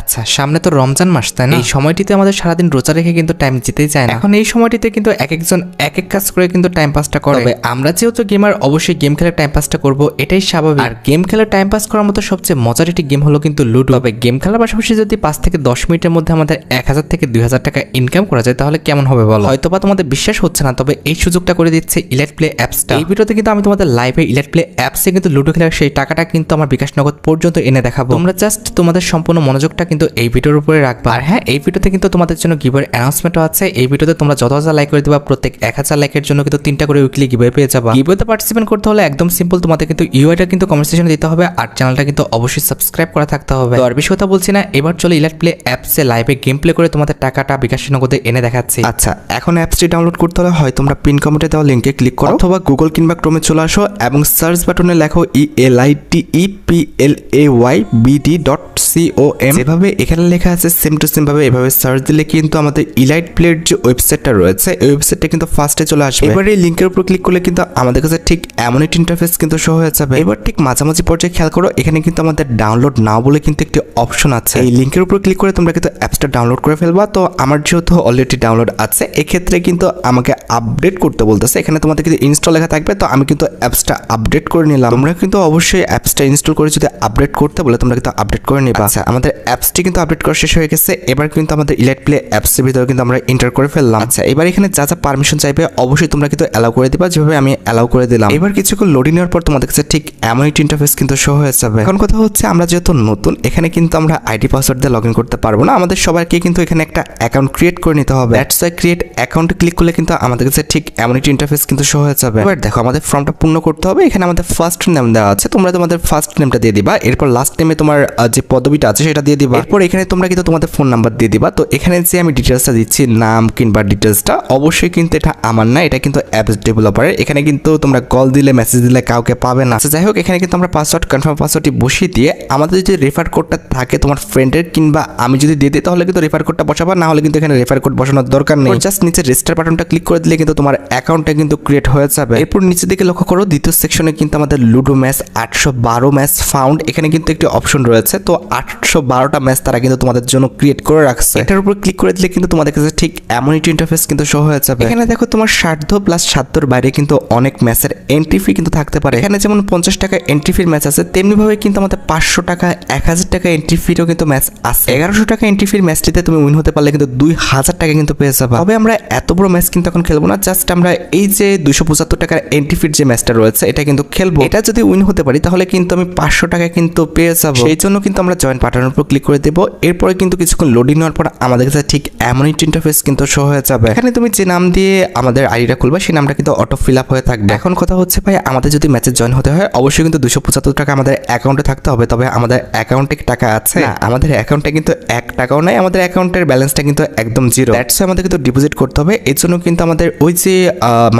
আচ্ছা, সামনে তো রমজান মাস, তাই না? এই সময়টিতে আমাদের সারাদিন রোজা রেখে কিন্তু টাইম যেতেই চায় না। এখন এই সময়টিতে কিন্তু এক একজন এক এক কাজ করে কিন্তু টাইম পাসটা করে। তবে আমরা যেহেতু গেমার, অবশ্যই গেম খেলে টাইম পাসটা করবো, এটাই স্বাভাবিক। আর গেম খেলে টাইম পাস করার মতো সবচেয়ে মজার একটি গেম হলো কিন্তু লুডো। তবে গেম খেলার পাশাপাশি যদি 5 থেকে 10 মিনিটের মধ্যে আমাদের 1000 থেকে 2000 টাকা ইনকাম করা যায় তাহলে কেমন হবে বলো? হয়তোবা তোমাদের বিশ্বাস হচ্ছে না, তবে এই সুযোগটা করে দিচ্ছে ইলাইট প্লে অ্যাপসটা। এই ভিডিওতে কিন্তু আমি তোমাদের লাইভে ইলাইট প্লে অ্যাপসে কিন্তু লুডো খেলার সেই টাকাটা কিন্তু আমার বিকাশ নগদ পর্যন্ত এনে দেখাবো। তোমরা জাস্ট তোমাদের সম্পূর্ণ মনোযোগটা কিন্তু এই ভিডিওর উপরে রাখবা। আর হ্যাঁ, এই ভিডিওতে কিন্তু তোমাদের জন্য গিভওয়ে অ্যানাউন্সমেন্টও আছে। এই ভিডিওতে তোমরা যত হাজার লাইক করে দিবা, প্রত্যেক 1000 লাইকের জন্য কিন্তু 3টা করে উইকলি গিভওয়ে পেয়ে যাবা। গিভওয়েতে পার্টিসিপেট করতে হলে একদম সিম্পল, তোমাদের কিন্তু ইউআইটা কিন্তু কমেন্ট সেকশনে দিতে হবে আর চ্যানেলটা কিন্তু অবশ্যই সাবস্ক্রাইব করা থাকতে হবে। তো আর বেশি কথা বলছি না, এবার চলো ইলাইট প্লে অ্যাপসে লাইভে গেম প্লে করে তোমাদের টাকাটা বিকাশ নগদে এনে দেখাচ্ছি। আচ্ছা, এখন অ্যাপসটি ডাউনলোড করতে হলে হয় তোমরা পিন কমেন্টে দেওয়া লিঙ্কে ক্লিক করো, অথবা গুগল কিংবা ক্রোমে চলে আসো এবং সার্চ বাটনে লেখো eliteplabd.com। যেভাবে এখানে লেখা আছে সেম টু সেম ভাবে এভাবে সার্চ দিলে কিন্তু আমাদের ইলাইট প্লের যে ওয়েবসাইটটা রয়েছে এই ওয়েবসাইটটা কিন্তু ফার্স্টে চলে আসবে। এবার এই লিঙ্কের উপর ক্লিক করলে কিন্তু আমাদের কাছে ঠিক এমন একটি ইন্টারফেস কিন্তু শো হয়ে যাবে। এবার ঠিক মাঝামাঝি পর্যায়ে খেয়াল করো, এখানে কিন্তু আমাদের ডাউনলোড নাও বলে কিন্তু একটি অপশন আছে। এই লিঙ্কের উপর ক্লিক করে তোমরা কিন্তু অ্যাপসটা ডাউনলোড করে ফেলবা। তো আমার যেহেতু অলরেডি ডাউনলোড আছে, এক্ষেত্রে কিন্তু আমাকে আপডেট করতে বলতেছে। এখানে তোমাদের কিন্তু ইনস্টল লেখা থাকবে, তো আমি কিন্তু অ্যাপসটা আপডেট করে নিলাম। তোমরা কিন্তু অবশ্যই অ্যাপসটা ইনস্টল করে যদি আপডেট করতে বলে তোমরা কিন্তু আপডেট করে নিবা। আচ্ছা, আমাদের অ্যাপসটি কিন্তু আপডেট করা শেষ হয়ে গেছে। এবার কিন্তু আমাদের ইলাইট প্লে অ্যাপসের ভিতরে কিন্তু আমরা এন্টার করে ফেললাম। আচ্ছা, এবার এখানে যা যা পারমিশন চাইবে অবশ্যই তোমরা কিন্তু অ্যালাউ করে দিবা, যেভাবে আমি অ্যালাউ করে দিলাম। এবার কিছুক্ষণ লোডিং নেওয়ার পর তোমাদের কাছে ঠিক এমন একটি ইন্টারফেস কিন্তু শো হয়ে যাবে। এখন কথা হচ্ছে, আমরা যেহেতু নতুন, এখানে কিন্তু আমরা আইডি পাসওয়ার্ড দিয়ে লগ ইন করতে পারবো না। আমাদের সবাইকে কিন্তু এখানে একটা অ্যাকাউন্ট ক্রিয়েট করে নিতে হবে। দ্যাটস ওয়াই ক্রিয়েট অ্যাকাউন্টে ক্লিক করলে কিন্তু আমাদের কাছে ঠিক এমন একটি ইন্টারফেস কিন্তু শো হয়ে যাবে। এবার দেখো, আমাদের ফর্মটা পূর্ণ করতে হবে। এখানে আমাদের ফার্স্ট নেম দেওয়া আছে, তোমরা তোমাদের ফার্স্ট নেমটা দিয়ে দিবা। এরপর লাস্ট নেমে তোমার যে পদবিটা আছে সেটা দিয়ে দিবা। এরপর এখানে তোমরা কিন্তু তোমাদের ফোন নাম্বার দিয়ে দিবা। তো এখানে যে আমি ডিটেলসটা দিচ্ছি, নাম কিংবা ডিটেলসটা, অবশ্যই কিন্তু এটা আমার না, এটা কিন্তু অ্যাপস ডেভেলপারের। এখানে কিন্তু তোমরা কল দিলে মেসেজ দিলে কাউকে পাবে না। যাই হোক, এখানে কিন্তু আমরা পাসওয়ার্ড কনফার্ম পাসওয়ার্ডটি বসিয়ে দিয়ে আমাদের যে রেফার কোডটা থাকে তোমার ফ্রেন্ডের কিংবা আমি যদি দিয়ে দিই তাহলে কিন্তু রেফার কোডটা বসাবা, না হলে কিন্তু এখানে রেফার কোড বসানোর দরকার নেই। জাস্ট নিচে রেজিস্টার বাটনটা ক্লিক করে দিলে কিন্তু তোমার অ্যাকাউন্টটা কিন্তু ক্রিয়েট হয়ে যাবে। এরপর নিচের দিকে লক্ষ্য করো, দ্বিতীয় সেকশনে কিন্তু আমাদের লুডো ম্যাচ 812 ম্যাচ ফাউন্ড, এখানে কিন্তু একটি অপশন রয়েছে। তো 812টা ম্যাচ তারা কিন্তু তোমাদের জন্য ক্রিয়েট করে রাখছে। এটার উপর ক্লিক করে দিলে কিন্তু তোমাদের কাছে ঠিক এমন একটি ইন্টারফেস কিন্তু শো হয়ে যাবে। এখানে দেখো, তোমার সাধ্য প্লাস সাধ্যর বাইরে কিন্তু অনেক ম্যাচের এন্ট্রি ফি কিন্তু থাকতে পারে। এখানে যেমন 50 টাকা এন্ট্রি ফির ম্যাচ আছে, তেমনি ভাবে কিন্তু আমাদের 500 টাকা 1000 টাকা এন্ট্রি ফিরও কিন্তু ম্যাচ আছে। 1100 টাকা এন্ট্রি ফির ম্যাচটিতে তুমি উইন হতে পারলে কিন্তু 2000 টাকা কিন্তু পেয়ে যাবে। তবে আমরা এত বড় ম্যাচ কিন্তু এখন খেলবো না, জাস্ট আমরা এই যে 275 টাকার এন্ট্রি ফির যে ম্যাচটা রয়েছে এটা কিন্তু খেলবো। এটা যদি উইন হতে পারি তাহলে কিন্তু আমি 500 টাকা কিন্তু পেয়ে যাবো। সেই জন্য কিন্তু আমরা জয়েন বাটনের উপর ক্লিক করে দেবো। এরপরে কিন্তু কিছুক্ষণ লোডিং নেওয়ার পর আমাদের কাছে ঠিক এমন একটি ইন্টারফেস কিন্তু শো হয়ে যাবে। এখানে তুমি যে নাম দিয়ে আমাদের আইডিটা খুলবা সেই নামটা কিন্তু অটো ফিল আপ হয়ে থাকবে। এখন কথা হচ্ছে ভাই, আমাদের যদি ম্যাচে জয়েন হতে হয় অবশ্যই কিন্তু 275 টাকা আমাদের অ্যাকাউন্টে থাকতে হবে। তবে আমাদের অ্যাকাউন্টে টাকা আছে না, আমাদের অ্যাকাউন্টে কিন্তু 1 টাকাও নাই। আমাদের অ্যাকাউন্টের ব্যালেন্সটা কিন্তু একদম জিরো। দ্যাটস ওয়াই আমাদের কিন্তু ডিপোজিট করতে হবে। এর জন্য কিন্তু আমাদের ওই যে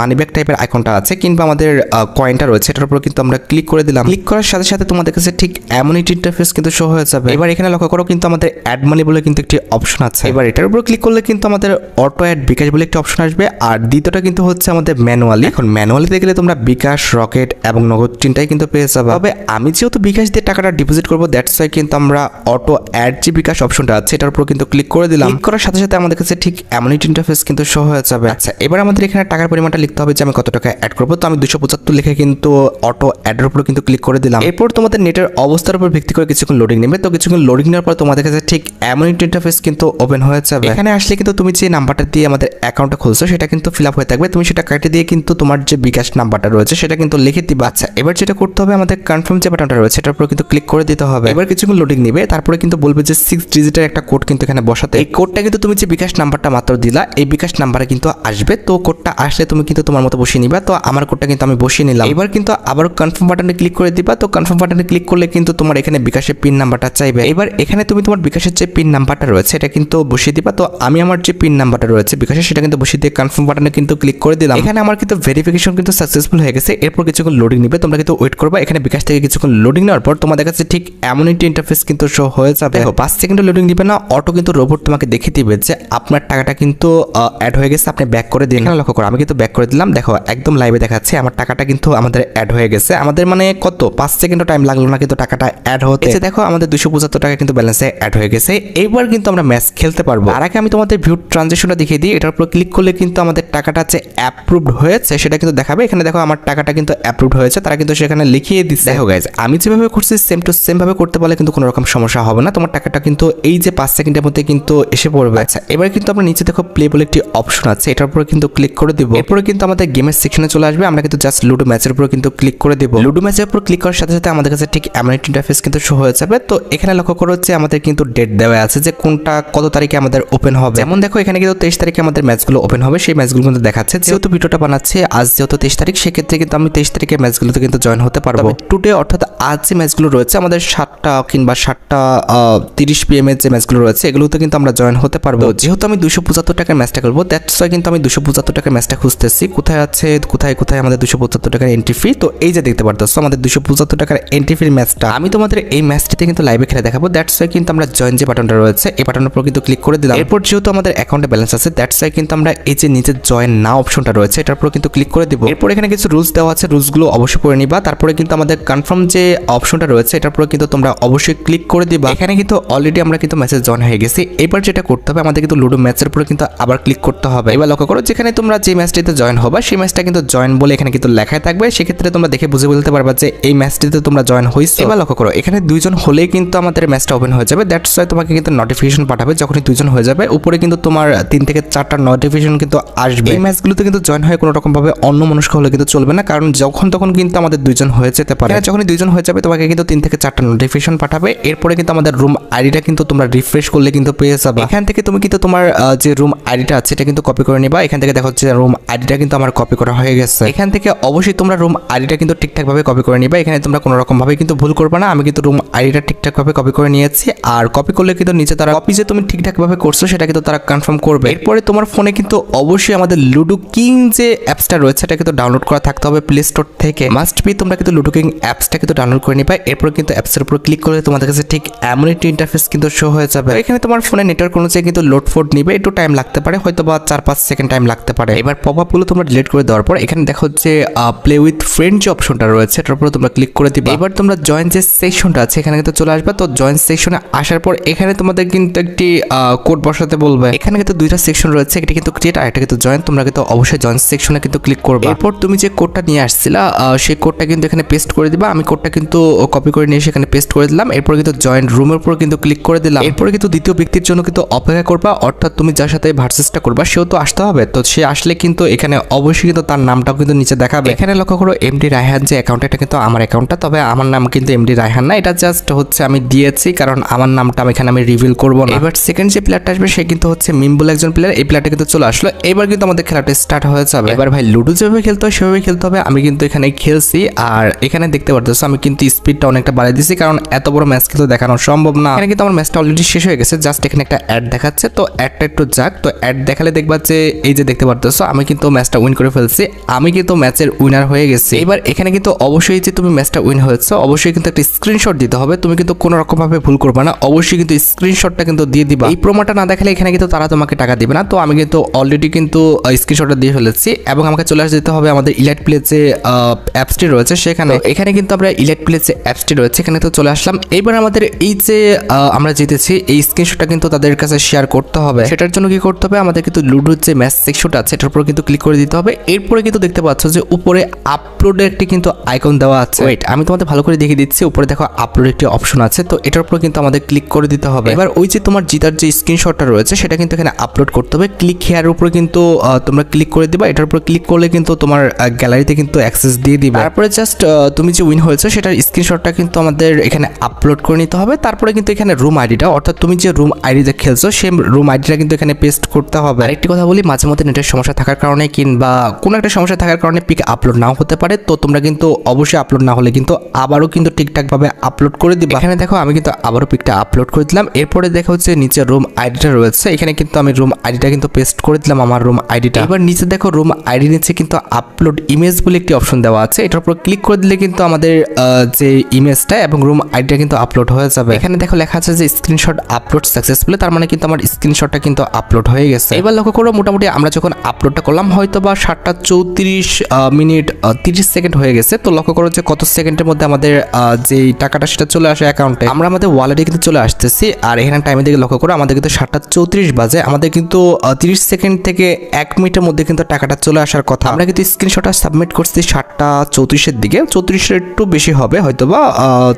মানি ব্যাগ টাইপের আইকনটা আছে কিংবা আমাদের কয়েনটা রয়েছে এটার উপর কিন্তু আমরা ক্লিক করে দিলাম। ক্লিক করার সাথে সাথে তোমাদের কাছে ঠিক এমন একটি ইন্টারফেস কিন্তু শো হয়ে যাবে। এবার এখানে লক্ষ্য করো, কিন্তু আমাদের অ্যাড মানি বলে কিন্তু একটি অপশন আছে। এবার এটার উপর ক্লিক করলে কিন্তু আমাদের অটো অ্যাড বিকাশ বলে একটি অপশন আসবে। আর দ্বিতীয়টা কিন্তু হচ্ছে আমাদের ম্যানুয়ালি। এখন ম্যানুয়ালিতে গেলে তোমরা বিকাশ, রকেট এবং নগদ তিনটাই কিন্তু পেয়ে যাবে। তবে আমি যেহেতু বিকাশ দিয়ে টাকাটা ডিপোজিট করবো, দ্যাটস ওয়াই কিন্তু আমরা অটো অ্যাড যে বিকাশ অপশনটা আছে এটার উপর কিন্তু ক্লিক করে দিলাম। ক্লিক করার সাথে সাথে আমাদের কাছে ঠিক এমন একটি ইন্টারফেস কিন্তু শো হয়ে যাবে। আচ্ছা, এবার আমাদের এখানে টাকার পরিমাণটা লিখতে হবে যে আমি কত টাকা অ্যাড করবো। তো আমি 275 লিখে কিন্তু অটো অ্যাডের উপর কিন্তু ক্লিক করে দিলাম। এরপর তোমাদের নেটের অবস্থার উপর ভিত্তি করে কিছুক্ষণ লোডিং নেবে। তো কিছুক্ষণ লোডিং নেওয়ার পর তোমাদের কাছে ঠিক এমন একটি ইন্টারফেস কিন্তু ওপেন হয়ে যাবে। এখানে আসলে কিন্তু তুমি যে নাম্বারটা দিয়ে আমাদের অ্যাকাউন্টটা খুলছো সেটা কিন্তু ফিল আপ হয়ে থাকবে। তুমি সেটা কেটে দিয়ে কিন্তু তোমার যে বিকাশ নাম্বারটা রয়েছে সেটা কিন্তু লিখে দিবা। আচ্ছা, এবার যেটা করতে হবে, আমাদের কনফার্ম যে বাটনটা রয়েছে এটার উপর কিন্তু ক্লিক করে দিতে হবে। এবার কিছুক্ষণ লোডিং নেবে, তারপরে কিন্তু বলবে যে 6 ডিজিটের একটা কোড কিন্তু এখানে বসাতে। এই কোডটা কিন্তু তুমি যে বিকাশ নাম্বারটা মাত্র দিলা এই বিকাশ নাম্বারে কিন্তু আসবে। তো কোডটা আসলে তুমি কিন্তু তোমার মতো বসিয়ে নিবা। তো আমার কোডটা কিন্তু আমি বসিয়ে নিলাম। এবার কিন্তু আবার কনফার্ম বাটনে ক্লিক করে দিবা। তো কনফার্ম বাটনে ক্লিক করলে কিন্তু তোমার এখানে বিকাশের পিন নাম্বারটা চাইবে। এবার এখানে তুমি তোমার বিকাশের যে পিন নাম্বারটা রয়েছে এটা কিন্তু বসিয়ে দিবা। তো আমি আমার যে পিন নাম্বারটা রয়েছে বিকাশের সেটা কিন্তু বসিয়ে দিয়ে কনফার্ম বাটনে কিন্তু ক্লিক করে দিলাম। এখানে আমার কিন্তু ভেরিফিকেশন কিন্তু সাকসেসফুল হয়ে গেছে। এরপর কিছুক্ষণ লোডিং নিবে, তোমরা কিন্তু ওয়েট করবা। এখানে বিকাশ থেকে কিছুক্ষণ লোডিং নেওয়ার পর তোমাদের কাছে ঠিক এমন একটি ইন্টারফেস কিন্তু শো হয়ে যাবে। দেখো, 5 সেকেন্ড লোডিং দিবে না, অটো কিন্তু রোবট তোমাকে দেখিয়ে দিবে যে আপনার টাকাটা কিন্তু অ্যাড হয়ে গেছে, আপনি ব্যাক করে দিন। এখানে লক্ষ্য করো, আমি কিন্তু ব্যাক করে দিলাম। দেখো, একদম লাইভে দেখাচ্ছে আমার টাকাটা কিন্তু আমাদের অ্যাড হয়ে গেছে। আমাদের মানে কত 5 সেকেন্ডও টাইম লাগলো না কিন্তু টাকাটা অ্যাড হতে। দেখো, আমাদের 275 টাকা কিন্তু ব্যালেন্স কাছে অ্যাড হয়ে গেছে। এইবার কিন্তু আমরা ম্যাচ খেলতে পারবো। আর আগে আমি তোমাদের ভিউ ট্রানজেকশনটা দেখিয়ে দিই। এটার উপর ক্লিক করলে কিন্তু আমাদের টাকাটা যে অ্যাপ্রুভড হয়েছে সেটা কিন্তু দেখাবে। এখানে দেখো আমার টাকাটা কিন্তু অ্যাপ্রুভড হয়েছে, তারা কিন্তু সেখানে লিখিয়ে দিচ্ছে। দেখো গাইজ, আমি যেভাবে করছি সেম টু সেম ভাবে করতে পারলে কিন্তু কোনো রকম সমস্যা হবে না। তোমার টাকাটা কিন্তু এই যে 5 সেকেন্ডের মধ্যে কিন্তু এসে পড়বে। আচ্ছা, এবার কিন্তু আমরা নিচে দেখো প্লে বলে একটি অপশন আছে, এটার উপরে কিন্তু ক্লিক করে দিব। এরপরে কিন্তু আমাদের গেমের সেকশনে চলে আসবে। আমরা কিন্তু জাস্ট লুডো ম্যাচের উপর কিন্তু ক্লিক করে দিব। লুডো ম্যাচের উপর ক্লিক করার সাথে সাথে আমাদের কাছে ঠিক এমন একটা ইন্টারফেস কিন্তু শো হয়ে যাবে। তো এখানে লক্ষ্য করো হচ্ছে আমাদের কিন্তু ডেট দেওয়া আছে যে কোনটা কত তারিখে আমাদের ওপেন হবে। যেমন দেখো এখানে কিন্তু 23 তারিখে আমাদের ম্যাচগুলো ওপেন হবে, সেই ম্যাচগুলো কিন্তু দেখাচ্ছে। যেহেতু ভিডিওটা বানাচ্ছে আজ যেহেতু 23 তারিখ, সেক্ষেত্রে কিন্তু আমি 23 তারিখের ম্যাচগুলোতে কিন্তু জয়েন হতে পারবো। টুডে অর্থাৎ আজ যে ম্যাচগুলো রয়েছে আমাদের 7টা কিংবা 7:30 PM এর যে ম্যাচগুলো রয়েছে এগুলোতে কিন্তু আমরা জয়েন হতে পারবো। যেহেতু আমি 275 টাকার ম্যাচটা খেলবো, দ্যাটস ওয়াই কিন্তু আমি 275 টাকার ম্যাচটা খুঁজতেছি। কোথায় আছে, কোথায় আমাদের 275 টাকার এন্ট্রি ফি। তো এই যে দেখতে পারতেছো আমাদের 275 টাকার এন্ট্রি ফির ম্যাচটা আমি তোমাদের এই ম্যাচটিতে কিন্তু লাইভে খেলে দেখাবো। দ্যাটস ওয়াই কিন্তু আমরা জয়েন যে বাটনটা রয়েছে এই বাটনের উপর কিন্তু ক্লিক করে দিলাম। এরপর যেহেতু আমাদের অ্যাকাউন্টে ব্যালেন্স আছে, দ্যাটস ওয়াই কিন্তু আমরা এই যে নিচে জয়েন নাও অপশনটা রয়েছে এটার উপর কিন্তু ক্লিক করে দিব। এরপর এখানে কিছু রুলস দেওয়া আছে, রুলসগুলো অবশ্যই পড়ে নিবা। তারপরে কিন্তু আমাদের কনফার্ম যে অপশনটা রয়েছে এটার উপর কিন্তু তোমরা অবশ্যই ক্লিক করে দিবা। এখানে কিন্তু অলরেডি আমরা কিন্তু ম্যাচে জয়েন হয়ে গেছি। এবার যেটা করতে হবে আমাদের কিন্তু লুডো ম্যাচের উপরে কিন্তু আবার ক্লিক করতে হবে। এবার লক্ষ্য করো যেখানে তোমরা যে ম্যাচটিতে জয়েন হবা সেই ম্যাচটা কিন্তু জয়েন বলে এখানে কিন্তু লেখাই থাকবে। সেক্ষেত্রে তোমরা দেখে বুঝে বলতে পারবা যে এই ম্যাচটিতে তোমরা জয়েন হইছো। এবার লক্ষ্য করো এখানে 2 জন হলেই কিন্তু আমাদের ম্যাচটা ওপেন হয়ে যাবে। দ্যাটস ওয়াই তোমাকে কিন্তু নোটিফিকেশন পাঠাবে যখনই 2 জন হয়ে যাবে। উপরে কিন্তু তোমার 3 থেকে 4টা নোটিফিকেশন কিন্তু আসবে। এই ম্যাচগুলোতে কিন্তু জয়েন হয়ে কোনো রকম ভাবে অন্য মনস্ক হলে কিন্তু চলবে না, কারণ যখন তখন কিন্তু আমাদের 2 জন হয়ে যেতে পারে। যখনই 2 জন হয়ে যাবে তোমাকে কিন্তু 3 থেকে 4টা নোটিফিকেশন পাঠাবে। এরপরে কিন্তু আমাদের রুম আইডিটা কিন্তু তোমরা রিফ্রেশ করলে কিন্তু পেয়ে যাবে। এখান থেকে তুমি কিন্তু তোমার যে রুম আইডিটা আছে এটা কিন্তু কপি করে নিবা। এখান থেকে দেখো যে রুম আইডিটা কিন্তু আমার কপি করা হয়ে গেছে। এখান থেকে অবশ্যই তোমরা রুম আইডিটা কিন্তু ঠিকঠাক ভাবে কপি করে নিবা। এখানে তোমরা কোনো রকম ভাবে কিন্তু ভুল করবে না। আমি কিন্তু রুম আইডিটা ঠিকঠাক ভাবে কপি করে নিয়েছি। আর কপি করলে কিন্তু নিচে তারা কপি যে তুমি ঠিকঠাক ভাবে করছো সেটা কিন্তু তারা কনফার্ম করবে। এরপরে তোমার ফোনে কিন্তু অবশ্যই আমাদের লুডো কিং যে অ্যাপসটা রয়েছে এটা কিন্তু ডাউনলোড করা থাকতে হবে প্লে স্টোর থেকে। মাস্ট বি তোমরা কিন্তু লুডো কিং অ্যাপসটা কিন্তু ডাউনলোড করে নিবা। এরপর কিন্তু অ্যাপসের উপর ক্লিক করলে তোমাদের কাছে ঠিক এমন একটি ইন্টারফেস কিন্তু শো হয়ে যাবে। এখানে তোমার ফোনে নেটওয়ার্ক অনুযায়ী কিন্তু লোড ফোড নিবে, একটু টাইম লাগতে পারে, হয়তো বা 4-5 সেকেন্ড টাইম লাগতে পারে। এবার পপ আপগুলো তোমরা ডিলিট করে দেওয়ার পর এখানে দেখো যে প্লে উইথ ফ্রেন্ড যে অপশনটা রয়েছে এটার উপর তোমরা ক্লিক করে দিবা। এবার তোমরা জয়েন যে সেকশনটা আছে এখানে কিন্তু চলে আসবে। তো জয়েন সেকশনে আসার পর এখানে তোমাদের কিন্তু একটি কোড বসাতে বলবে। এখানে কিন্তু 2টা সেকশন রয়েছে, একটা কিন্তু ক্রিয়েট আর একটা কিন্তু জয়েন। তোমরা কিন্তু অবশ্যই জয়েন সেকশনে কিন্তু ক্লিক করবে। এরপর তুমি যে কোডটা নিয়ে আসছিলা সেই কোডটা কিন্তু এখানে পেস্ট করে দিবা। আমি কোডটা কিন্তু কপি করে নিয়ে সেখানে পেস্ট করে দিলাম। এরপর কিন্তু জয়েন রুমের উপর কিন্তু ক্লিক করে দিলাম। এরপর কিন্তু দ্বিতীয় ব্যক্তির জন্য কিন্তু অপেক্ষা করবা, অর্থাৎ তুমি যার সাথে ভার্সেসটা করবা সেও তো আসতে হবে। তো সে আসলে কিন্তু এখানে অবশ্যই কিন্তু তার নামটাও কিন্তু নিচে দেখাবে। এখানে লক্ষ্য করো এমডি রায়হান যে অ্যাকাউন্ট এটা কিন্তু আমার অ্যাকাউন্টটা, তবে আমার নাম কিন্তু এমডি রায়হান না, এটা জাস্ট হচ্ছে আমি দিয়েছি কারণ আমার নামটা এখানে আমি রিভিল করব না। এবার সেকেন্ড যে প্লেয়ারটা আসবে সে কিন্তু হচ্ছে মিম বলে একজন প্লেয়ার। এই প্লেয়ারটা কিন্তু চলে আসলো। এবার কিন্তু আমাদের খেলাটা স্টার্ট হয়ে যাবে। এবার ভাই লুডো যেভাবে খেলতে হয় সেভাবে খেলতে হবে। আমি কিন্তু এখানে খেলছি আর এখানে দেখতে পারতেছো আমি কিন্তু স্পিডটা অনেকটা বাড়িয়ে দিয়েছি, কারণ এত বড় ম্যাচ কিন্তু দেখানো সম্ভব না। এখানে কিন্তু আমার ম্যাচটা অলরেডি শেষ হয়ে গেছে, জাস্ট এখানে একটা অ্যাড দেখাচ্ছে। তো অ্যাডটা একটু যাক। তো অ্যাড দেখালে দেখবা যে এই যে দেখতে পারতেছো আমি কিন্তু ম্যাচটা উইন করে ফেলছি, আমি কিন্তু ম্যাচের উইনার হয়ে গেছি। এবার এখানে কিন্তু অবশ্যই যে তুমি ম্যাচটা উইন হয়েছে অবশ্যই কিন্তু একটা স্ক্রিনশট দিতে হবে। তুমি কিন্তু কোনো রকম ভাবে ভুল করবে না, অবশ্যই কিন্তু স্ক্রিনশটটা কিন্তু দিয়ে দিবা। এই প্রোমোটা না দেখালে এখানে কিন্তু তারা তোমাকে টাকা দিবে না। তো আমি কিন্তু অলরেডি কিন্তু স্ক্রিনশটটা দিয়ে ফেলেছি এবং আমাকে চলে আসতে যেতে হবে আমাদের ইলাইট প্লে যে অ্যাপসটি রয়েছে সেখানে। এখানে কিন্তু আমরা ইলাইট প্লে যে অ্যাপসটি রয়েছে এখানে তো চলে আসলাম। এইবার আমাদের এই যে আমরা জিতেছি এই স্ক্রিনশটটা কিন্তু তাদের কাছে শেয়ার করতে হবে। সেটার জন্য কি করতে হবে, আমাদের কিন্তু লুডোর যে ম্যাচ সেকশনটা আছে এটার উপর কিন্তু ক্লিক করে দিতে হবে। এরপরে কিন্তু দেখতে পাচ্ছ যে উপরে আপলোডের একটি কিন্তু আইকন দেওয়া আছে। ওয়েট, আমি তোমাদের ভালো করে দেখিয়ে দিচ্ছি। উপরে দেখো আপলোড একটি অপশন আছে, তো এটার উপর কিন্তু আমাদের ক্লিক করে দিতে হবে। এবার ওই যে তোমার জিতার যে স্ক্রিনশটটা রয়েছে সেটা কিন্তু এখানে আপলোড করতে হবে। ক্লিক হেয়ার উপরে কিন্তু তোমরা ক্লিক করে দিবা। এটার উপর ক্লিক করলে কিন্তু তোমার গ্যালারিতে কিন্তু অ্যাক্সেস দিয়ে দিবে। তারপরে জাস্ট তুমি যে উইন হয়েছে সেটার স্ক্রিনশটটা কিন্তু আমাদের এখানে আপলোড করে নিতে হবে। তারপরে কিন্তু এখানে রুম আইডিটা, অর্থাৎ তুমি যে রুম আইডিতে খেলছো সেই রুম আইডিটা কিন্তু এখানে পেস্ট করতে হবে। আরেকটি কথা বলি, মাঝে মধ্যে নেটের সমস্যা থাকার কারণে কিংবা কোনো একটা সমস্যা থাকার কারণে পিক আপলোড নাও হতে পারে। তো তোমরা কিন্তু অবশ্যই আপলোড না হলে কিন্তু আবারও কিন্তু ঠিকঠাক ভাবে আপলোড করে দিবা। এখানে দেখো আমি কিন্তু আবারও পিকটা আপলোড করে দিলাম। এরপরে দেখো হচ্ছে নিচে রুম আইডিটা রয়েছে, এখানে কিন্তু আমি রুম আইডিটা কিন্তু পেস্ট করে দিলাম আমার রুম আইডিটা। এবার নিচে দেখো রুম আইডি নিচে কিন্তু আপলোড ইমেজ বলে একটি অপশন দেওয়া আছে, এটার উপর ক্লিক করে দিলে কিন্তু আমাদের যে ইমেজটা এবং রুম আইডিটা কিন্তু আপলোড হয়ে যাবে। এখানে দেখো লেখা আছে যে স্ক্রিনশট আপলোড সাকসেসফুল, তার মানে কিন্তু আমার স্ক্রিনশটটা কিন্তু আপলোড হয়ে গেছে। এবার লক্ষ্য করো মোটামুটি আমরা যখন আপলোডটা করলাম হয়তো বা 7:34:30 হয়ে গেছে। তো লক্ষ্য করো যে কত সেকেন্ডের মধ্যে আমাদের যে টাকাটা সেটা চলে আসে অ্যাকাউন্টে। আমরা আমাদের ওয়ালেটে কিন্তু চলে আসতেছি। আর এখানে টাইমের দিকে লক্ষ্য করো, আমাদের কিন্তু 7:34 বাজে। আমাদের কিন্তু 30 সেকেন্ড থেকে 1 মিনিটের মধ্যে কিন্তু টাকাটা চলে আসার কথা। আমরা কিন্তু স্ক্রিনশটটা সাবমিট করছি 7:34-এর দিকে, 34-এর একটু বেশি হবে হয়তোবা,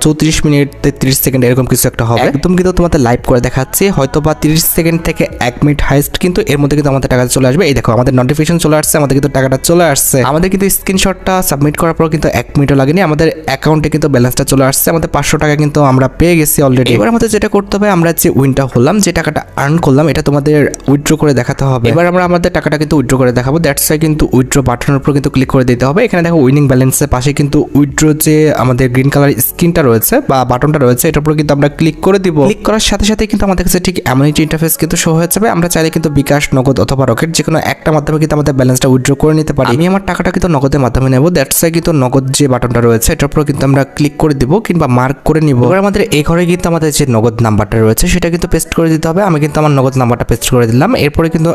34 মিনিট 33 সেকেন্ড এরকম কিছু একটা হবে। একদম কিন্তু তোমাদের লাইভ করে দেখাচ্ছি, হয়তোবা 30 সেকেন্ড থেকে 1 মিনিট হাইস্ট কিন্তু এর মধ্যে কিন্তু আমাদের টাকা চলে আসবে। এই দেখো আমাদের নোটিফিকেশন চলে আসছে, আমাদের কিন্তু টাকাটা চলে আসছে। আমাদের কিন্তু স্ক্রিনশটটা সাবমিট করার পর কিন্তু 1 মিনিটও লাগেনি, আমাদের অ্যাকাউন্টে কিন্তু ব্যালেন্সটা চলে আসছে। আমাদের 500 টাকা কিন্তু আমরা পেয়ে গেছি অলরেডি। এবার আমাদের যেটা করতে হবে, আমরা যে উইনটা হলাম, যে টাকাটা আর্ন করলাম, এটা তোমাদের উইথড্র করে দেখাতে হবে। এবার আমরা আমাদের টাকাটা কিন্তু উইথড্র করে দেখাবো। দ্যাটস ওয়াই কিন্তু উইথড্র বাটনের উপর কিন্তু ক্লিক করে দিতে হবে। এখানে দেখো উইনিং ব্যালেন্সের পাশে কিন্তু উইথড্র যে আমাদের গ্রিন কালার স্ক্রিনটা রয়েছে বা বাটনটা রয়েছে, এটার উপর কিন্তু আমরা ক্লিক করে দিব। ক্লিক করার সাথে সাথে কিন্তু আমাদের কাছে ঠিক এমন একটি ইন্টারফেস কিন্তু শো হয়ে যাবে। আমরা চাইলে কিন্তু বিকাশ, নগদ অথবা রকেট যে কোনো একটা মাধ্যমে কিন্তু আমাদের ব্যালেন্সটা উইথড্র করে নিতে পারি। আমি আমার টাকাটা কিন্তু নগদের মাধ্যমে নেব। দ্যাটস ওয়াই কিন্তু নগদ যে বাটনটা রয়েছে, এটার উপর কিন্তু আমরা ক্লিক করে দিব কিংবা মার্ক করে নিব। এবার আমাদের এই ঘরে কিন্তু আমাদের যে নগদ নাম্বারটা রয়েছে সেটা কিন্তু পেস্ট করে দিতে হবে। আমি কিন্তু আমার নগদ নাম্বারটা পেস্ট করে দিলাম। এরপরে কিন্তু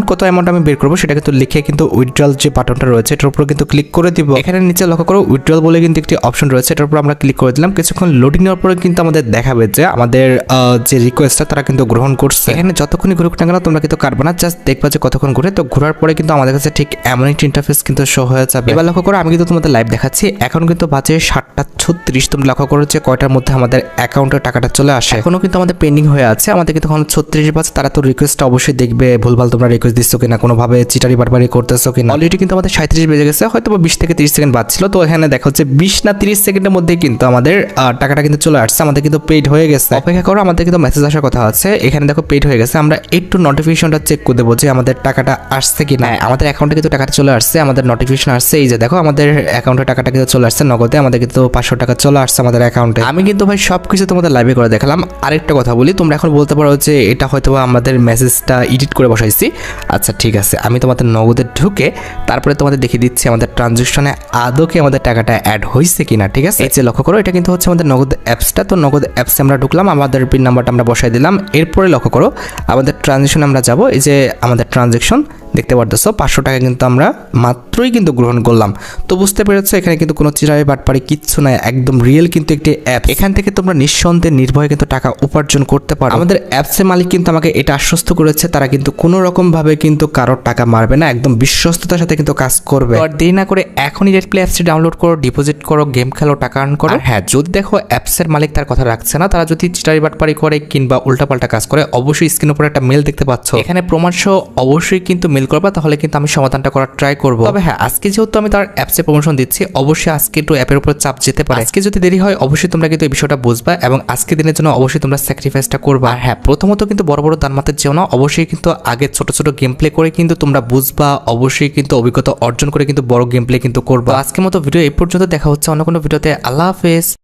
কত অ্যামাউন্ট আমি বের করবো সেটা কিন্তু লিখে কিন্তু উইথড্রল যে বাটনটা রয়েছে এটার উপর কিন্তু ক্লিক করে দিব। এখানে নিচে লক্ষ্য করো উইথড্রল বলে কিন্তু একটি অপশন রয়েছে, এটার উপর আমরা ক্লিক করে দিলাম। কিছুক্ষণ লোডিং এর পরে কিন্তু আমাদের দেখাবে যে আমাদের যে রিকোয়েস্টটা তারা কিন্তু গ্রহণ করছে। এখানে যতক্ষণই ঘুরুক না কেন তোমরা কিন্তু কাটবে না, জাস্ট দেখবা যে কতক্ষণ ঘুরে। তো ঘোরার পরে কিন্তু আমাদের কাছে ঠিক এমন একটি ইন্টারফেস কিন্তু শো হয়ে যাবে। এবার লক্ষ্য করো, আমি কিন্তু তোমাদের লাইভ দেখাচ্ছি। এখন কিন্তু বাজে 7:36। তোমরা লক্ষ্য করো যে কয়টার মধ্যে আমাদের অ্যাকাউন্টে টাকাটা চলে আসে। এখনো কিন্তু আমাদের পেন্ডিং হয়ে আছে, আমাদের কিন্তু এখন 36 বাজে। তারা তো রিকোয়েস্টটা অবশ্যই দেখবে ভুলভাল তোমরা রিকোয়েস্ট দিচ্ছ কিনা, কোনোভাবে চিটারি বারবারি করতেছো কিনা। অলরেডি কিন্তু আমাদের 37 বেজে গেছে, হয়তো 20 থেকে 30 সেকেন্ড বাজছিল। তো এখানে দেখা হচ্ছে 20 না 30 সেকেন্ডের মধ্যে কিন্তু আমাদের টাকাটা কিন্তু চলে আসছে, আমাদের কিন্তু পেইড হয়ে গেছে। অপেক্ষা করো, আমাদের কিন্তু মেসেজ আসার কথা আছে। এখানে দেখো পেইড হয়ে গেছে। আমরা একটু নোটিফিকেশনটা চেক করে দেবো যে আমাদের টাকাটা আসছে কিনা। আমাদের অ্যাকাউন্টে কিন্তু টাকাটা চলে আসছে, আমাদের নোটিফিকেশন আসছে। এই যে দেখো আমাদের অ্যাকাউন্টে টাকাটা কিন্তু চলে আসছে নগদে, আমাদের কিন্তু 500 টাকা চলে আসছে আমাদের অ্যাকাউন্টে। আমি কিন্তু ভাই সবকিছু তোমাদের লাইভে করে দেখালাম। আরেকটা কথা বলি, তোমরা এখন বলতে পারো যে এটা হয়তো আমাদের মেসেজটা এডিট করে বসাইছি। আচ্ছা ঠিক আছে, আমি তোমাদের নগদে ঢুকে তারপরে তোমাদের দেখিয়ে দিচ্ছি আমাদের ট্রানজেকশনে আদৌ কি আমাদের টাকাটা অ্যাড হয়েছে কিনা। ঠিক আছে, এই যে লক্ষ্য করো, এটা কিন্তু হচ্ছে আমাদের নগদ অ্যাপসটা। তো নগদ অ্যাপসে আমরা ঢুকলাম, আমাদের পিন নাম্বারটা আমরা বসাই দিলাম। এরপরে লক্ষ্য করো আমাদের ট্রানজেকশনে আমরা যাব। এই যে আমাদের ট্রানজেকশন দেখতে পারতেছো, 500 টাকা কিন্তু আমরা মাত্রই কিন্তু গ্রহণ করলাম। তো বুঝতে পেরেছো এখানে কিন্তু কোনো চিরাই বাটপারি কিচ্ছু নাই, একদম রিয়েল কিন্তু একটি অ্যাপ। এখান থেকে তোমরা নিঃসন্দেহে নির্ভয়ে কিন্তু টাকা উপার্জন করতে পারো। আমাদের অ্যাপসের মালিক কিন্তু আমাকে এটা আশ্বস্ত করেছে, তারা কিন্তু কোনো রকম ভাবে কিন্তু কারোর টাকা মারবে না, একদম বিশ্বস্ততার সাথে কিন্তু কাজ করবে। আর দেরি না করে এখনই রেড প্লে অ্যাপসটি ডাউনলোড করো, ডিপোজিট করো, গেম খেলো, টাকা আর্ন করো। আর হ্যাঁ, যদি দেখো অ্যাপসের মালিক তার কথা রাখছে না, তারা যদি চিটারি বাটপারি করে কিংবা উল্টাপাল্টা কাজ করে, অবশ্যই স্ক্রিনের উপর একটা মেল দেখতে পাচ্ছ, এখানে প্রমাণ সহ অবশ্যই কিন্তু মেল করবা, তাহলে কিন্তু আমি সমাধানটা করার ট্রাই করবো। তবে হ্যাঁ, আজকে যেহেতু আমি তার অ্যাপসে প্রমোশন দিচ্ছি, অবশ্যই আজকে একটু অ্যাপের উপর চাপ যেতে পারে। আজকে যদি দেরি হয় অবশ্যই তোমরা কিন্তু এই বিষয়টা বুঝবা এবং আজকে দিনের জন্য অবশ্যই তোমরা স্যাক্রিফাইসটা করবা। আর হ্যাঁ, প্রথমত কিন্তু বড় বড় দানমাতের যেও না, অবশ্যই কিন্তু আগে ছোট ছোট গেম প্লে করে কিন্তু তোমরা বুঝবা, অবশ্যই কিন্তু অভিজ্ঞতা অর্জন করে কিন্তু বড় গেম প্লে কিন্তু করবা। আজকের মতো ভিডিও এই পর্যন্ত, দেখা হচ্ছে অন্য কোনো ভিডিওতে। আল্লাহ হাফেজ।